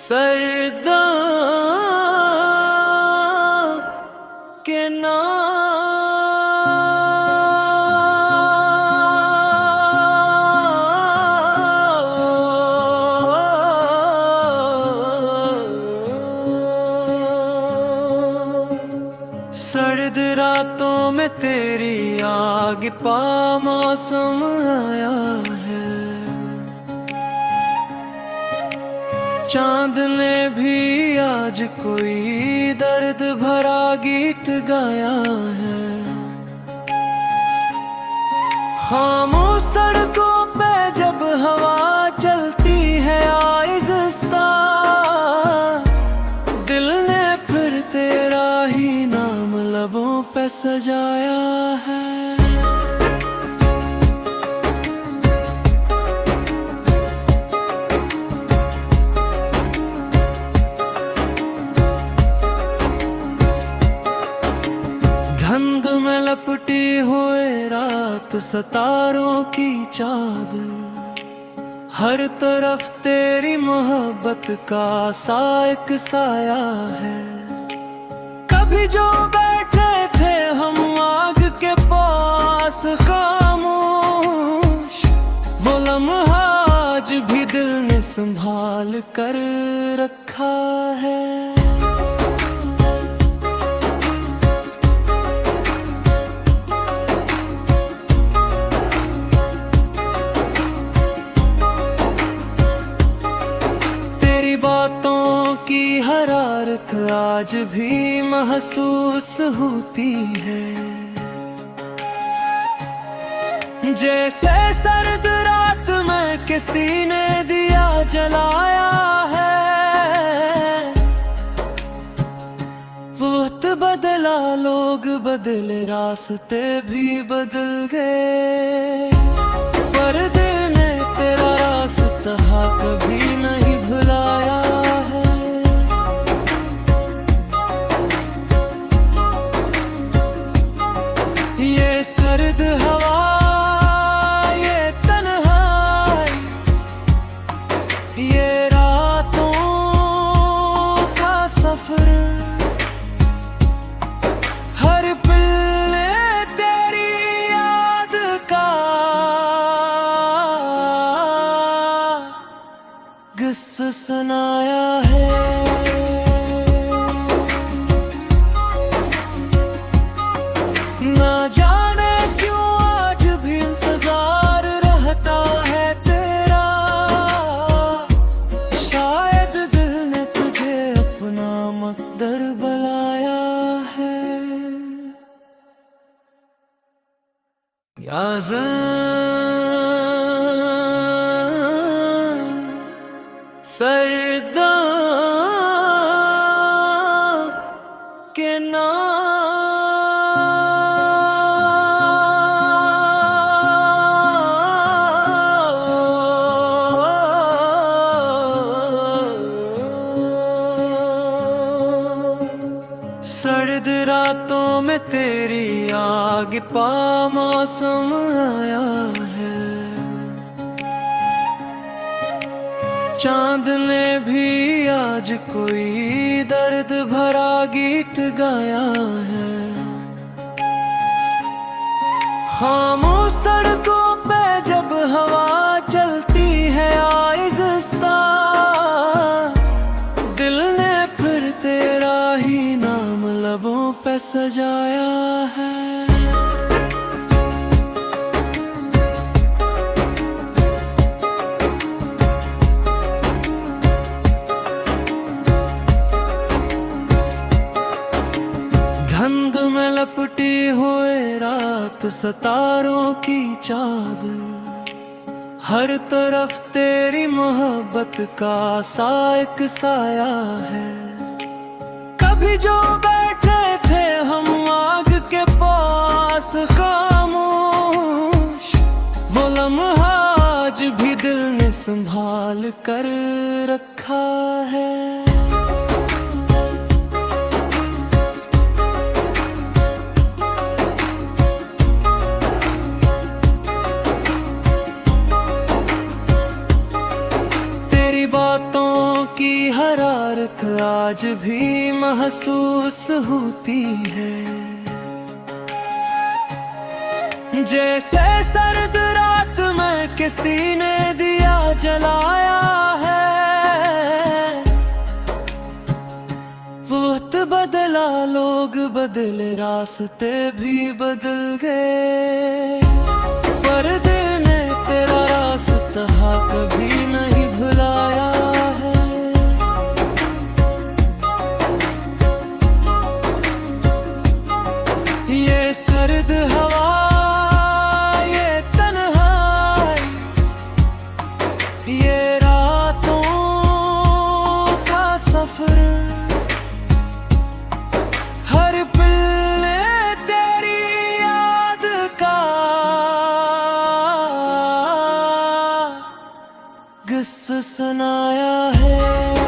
सरदाब के सर्द रातों में तेरी आग पा मौसम आया है। चांद ने भी आज कोई दर्द भरा गीत गाया है। खामोश सड़कों पे जब हवा चलती है आहिस्ता, दिल ने फिर तेरा ही नाम लबों पे सजाया है। धुंध में लपटी हुए रात सितारों की चादर, हर तरफ तेरी मोहब्बत का साइक साया है। कभी जो बैठे थे हम आग के पास खामोश, वो लम्हा आज भी दिल ने संभाल कर रखा है। बातों की हरारत आज भी महसूस होती है, जैसे सर्द रात में किसी ने दिया जलाया है। वक्त बदला, लोग बदले, रास्ते भी बदल गए, पर दिल ने तेरा रास्ता कभी नहीं भुलाया है। ये सर्द हवा, ये तन्हाई, ये रातों का सफर, हर पल तेरी याद का किस्सा सुनाया है। ना जाने क्यों आज भी इंतजार रहता है तेरा, शायद दिल ने तुझे अपना मुक़द्दर बनाया है। सरदाब के सर्द रातों में तेरी आग पा मौसम आया है। चांद ने भी आज कोई दर्द भरा गीत गाया है। खामोश सड़कों पे जब हवा चलती है आहिस्ता, दिल ने फिर तेरा ही नाम लबों पे सजाया है। धुंध में लपटी हुए रात सितारों की चादर, हर तरफ तेरी मोहब्बत का साइक साया है। कभी जो बैठे थे हम आग के पास खामोश, वो लम्हा आज भी दिल ने संभाल कर रखा है। हरारत आज भी महसूस होती है। जैसे सर्द रात में किसी ने दिया जलाया है। वक्त बदला, लोग बदले, रास्ते भी बदल गए, पर दिल ने तेरा रास्ता कभी नहीं भुलाया है। ये सर्द हवा, ये तन्हाई, ये रातों का सफर, हर पल तेरी याद का किस्सा सुनाया है।